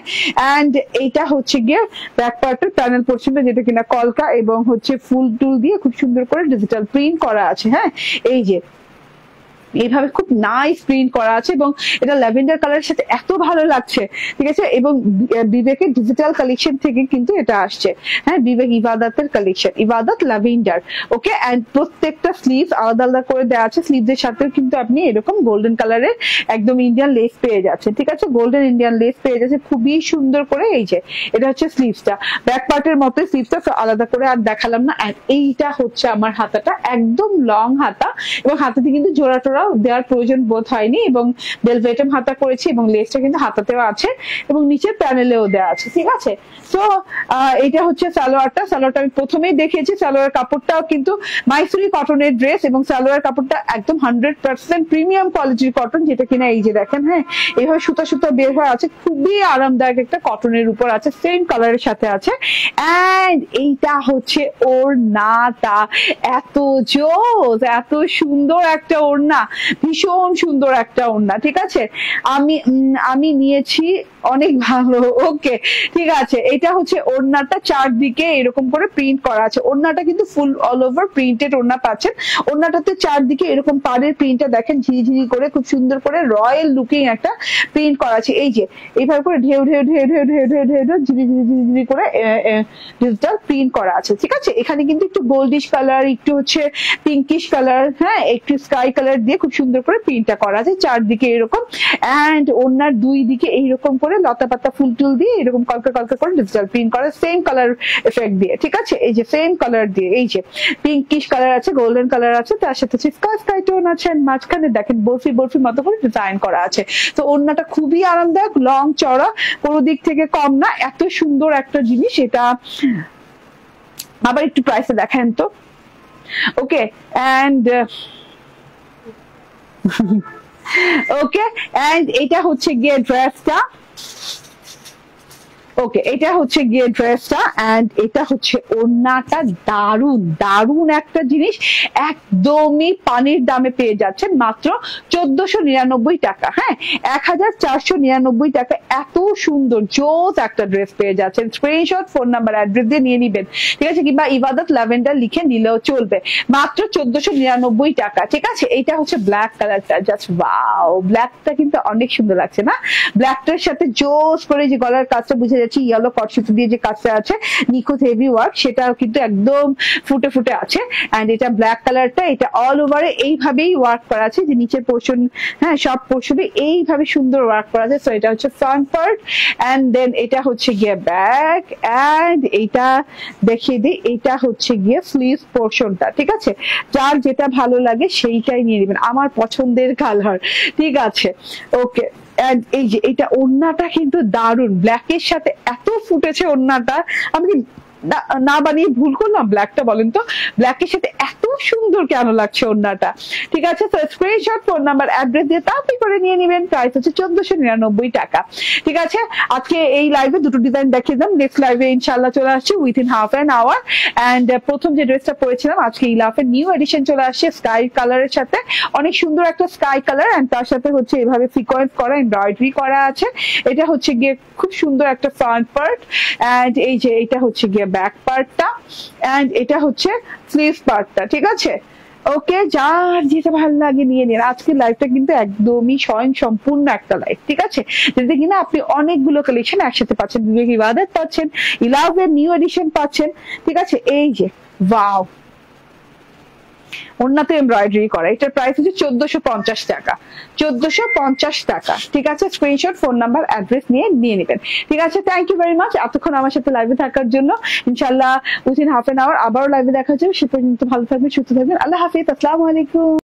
এন্ড এইটা হচ্ছে গিয়ে ব্যাক পার্টের প্যানেল পোর্শনটা, যেটা কিনা কলকা এবং হচ্ছে ফুল টুল দিয়ে খুব সুন্দর করে ডিজিটাল প্রিন্ট করা আছে, হ্যাঁ। এই যে এইভাবে খুব নাইস প্রিন্ট করা আছে এবং এটা ল্যাভেন্ডার কালারের সাথে এত ভালো লাগছে, ঠিক আছে। এবং বিবেকের ডিজিটাল কালেকশন থেকে কিন্তু এটা আসছে, হ্যাঁ, বিবেক ইবাদতের কালেকশন, ইবাদত ল্যাভেন্ডার, ওকে। এন্ড প্রত্যেকটা স্লিভস আলাদা আলাদা করে দেওয়া আছে, স্লিভসের সাথেও কিন্তু আপনি এরকম গোল্ডেন কালারের একদম ইন্ডিয়ান লেস পেয়ে যাচ্ছেন, ঠিক আছে, গোল্ডেন ইন্ডিয়ান লেস পেয়ে যাচ্ছে খুবই সুন্দর করে। এই যে এটা হচ্ছে স্লিভসটা, ব্যাক পার্টের মতো স্লিভসটা আলাদা করে আর দেখালাম না। আর এইটা হচ্ছে আমার হাতাটা, একদম লং হাতা, এবং হাতাতে কিন্তু জোড়া টোড়া দেওয়ার প্রয়োজন বোধ হয়নি, এবং বেলভেটম হাতা করেছি এবং লেসটা কিন্তু হাতাতেও আছে এবং নিচের প্যানেলেও দেওয়া আছে, ঠিক আছে। তো এটা হচ্ছে সালোয়ারটা আমি প্রথমেই দেখিয়েছি। সালোয়ার কাপড়টাও কিন্তু মাইসুরি কটনের ড্রেস, এবং সালোয়ার কাপড়টা একদম 100% প্রিমিয়াম কোয়ালিটির কটন, যেটা কিনা এই যে দেখেন, হ্যাঁ এইভাবে সুতা সুতা বের হয়ে আছে, খুবই আরামদায়ক একটা কটনের উপর আছে, সেম কালারের সাথে আছে। এন্ড এইটা হচ্ছে ওড়নাটা, এত জোস, এত সুন্দর একটা ওড়না, ভীষণ সুন্দর একটা ওড়না, ঠিক আছে। আমি নিয়েছি অনেক ভালো, ওকে ঠিক আছে। এটা হচ্ছে ওড়নাটা, চারদিকে এরকম করে প্রিন্ট করা আছে, ওড়নাটা কিন্তু ফুল অল ওভার প্রিন্টেড ওড়না পাচ্ছেন। ওড়নাটাতে চারদিকে এরকম পাড়ের প্রিন্টটা দেখেন ঝিরিঝিরি করে খুব সুন্দর করে রয়্যাল লুকিং একটা প্রিন্ট করা আছে। এই যে এইভাবে করে ঢেউ ঢেউ ঢেউ ঢেউ ঢেউ ঢেউ ঢেউ ঢেউ ঝিরিঝিরি করে ডিজিটাল প্রিন্ট করা আছে, ঠিক আছে। এখানে কিন্তু একটু গোল্ডিশ কালার, একটু হচ্ছে পিঙ্কিশ কালার, হ্যাঁ একটু স্কাই কালার দিয়ে খুব সুন্দর করে প্রিন্টটা করা আছে চারদিকে এরকম। এন্ড ওড়নার দুই দিকে এইরকম করে লতা পাতা ফুল টুল দিয়ে এরকম কলকা কলকা করে ডিজিটাল প্রিন্ট করা, সেম কালার এফেক্ট দিয়ে, ঠিক আছে। এই যে সেম কালার দিয়ে, এই যে পিঙ্কিশ কালার আছে, গোল্ডেন কালার আছে, তার সাথে স্কাই টোন আছে। মাঝখানে দেখেন বরফি মতো করে ডিজাইন করা আছে। তো ওড়নাটা খুবই আরামদায়ক, লং চড়া, কোনো দিক থেকে কম না, এত সুন্দর একটা জিনিস এটা। আবার একটু প্রাইসে দেখেন তো, ওকে। এন্ড ওকে, এন্ড এটা হচ্ছে গিয়ে ড্রেসটা, ওকে এটা হচ্ছে গিয়ে ড্রেসটা। এন্ড এটা হচ্ছে ওড়নাটা, দারুন দারুন একটা জিনিস, একদমই পানির দামে পেয়ে যাচ্ছেন মাত্র 1499 টাকা, হ্যাঁ 1499 টাকা। এত সুন্দর জোস একটা ড্রেস পেয়ে যাচ্ছেন। স্ক্রিনশট, ফোন নাম্বার, অ্যাড্রেস দিয়ে নিয়ে নিবেন, ঠিক আছে, কিংবা ইবাদত ল্যাভেন্ডার লিখে নিলেও চলবে, মাত্র 1499 টাকা, ঠিক আছে। এটা হচ্ছে ব্ল্যাক কালারটা, জাস্ট ওয়াও, ব্ল্যাকটা কিন্তু অনেক সুন্দর লাগছে না, ব্ল্যাকটার সাথে জোস করে যে গলার কাজটা বুঝে যাচ্ছে ইয়েলো কট সুতো দিয়ে যে কাজটা আছে নিখুঁত হেভি ওয়ার্ক, সেটাও কিন্তু একদম ফুটে ফুটে আছে। এন্ড এটা ব্ল্যাক কালারটা, এটা অল ওভারে এইভাবেই ওয়ার্ক করা আছে, যে নিচের পোর্শন, হ্যাঁ সব পোর্শনে এইভাবে সুন্দর ওয়ার্ক করা আছে। সো এটা হচ্ছে ফ্রন্ট পার্ট, এন্ড দেন এটা হচ্ছে গিয়ে ব্যাক, এন্ড এইটা দেখিয়ে দিই, এটা হচ্ছে গিয়ে স্লিভ পোর্শনটা। ঠিক আছে, যার যেটা ভালো লাগে সেইটাই নিয়ে নেবেন, আমার পছন্দের কালার। ঠিক আছে, ওকে। এই যে এটা ওড়নাটা কিন্তু দারুন, ব্ল্যাকের সাথে এত ফুটেছে ওড়নাটা, আমি না বানিয়ে ভুল করলাম ব্ল্যাকটা, বলেন তো ব্ল্যাকের সাথে এত সুন্দর কেন লাগছে ওড়নাটা। ঠিক আছে, তো স্ক্রিনশট, ফোন নাম্বার, অ্যাড্রেস দিয়ে তাড়াতাড়ি করে নিয়ে নেবেন। প্রাইস হচ্ছে 1499 টাকা। ঠিক আছে, আজকে এই লাইভে দুটো ডিজাইন দেখিয়ে দিলাম, নেক্সট লাইভে ইনশাল্লাহ চলে আসছে within half an hour. And প্রথম যে ড্রেসটা পরেছিলাম আজকে ইলাফের নিউ এডিশন চলে আসছে স্কাই কালারের সাথে, অনেক সুন্দর একটা স্কাই কালার, এন্ড তার সাথে হচ্ছে এভাবে সিকোয়েন্স করা এমব্রয়ডারি করা আছে। এটা হচ্ছে গিয়ে খুব সুন্দর একটা ফ্রন্ট পার্ট, এন্ড এই যে এটা হচ্ছে গিয়ে ব্যাক পার্টটা, এন্ড এটা হচ্ছে স্লিভ পার্টটা। ঠিক আছে, ওকে, যার যেটা ভালো লাগে নিয়ে নিন। আজকের লাইভটা কিন্তু একদমই স্বয়ং সম্পূর্ণ একটা লাইভ। ঠিক আছে, যেটা কিনা আপনি অনেকগুলো কালেকশন একসাথে পাচ্ছেন, বিবেক ইবাদত পাচ্ছেন, ইলাভের নিউ এডিশন পাচ্ছেন। ঠিক আছে, এই যে ওয়াও, ওড়নাতে এমব্রয়ডারি করা, এটার প্রাইস হচ্ছে 1450 টাকা, 1450 টাকা। ঠিক আছে, স্ক্রিনশট, ফোন নাম্বার, অ্যাড্রেস নিয়ে নেবেন। ঠিক আছে, থ্যাংক ইউ ভেরি মাচ এতক্ষণ আমার সাথে লাইভে থাকার জন্য। ইনশাল্লাহ উইথিন হাফ এন আওয়ার আবারও লাইভে দেখা যাবে, সে পর্যন্ত ভালো থাকবেন, সুস্থ থাকবেন। আল্লাহ হাফিজ, আসসালামু আলাইকুম।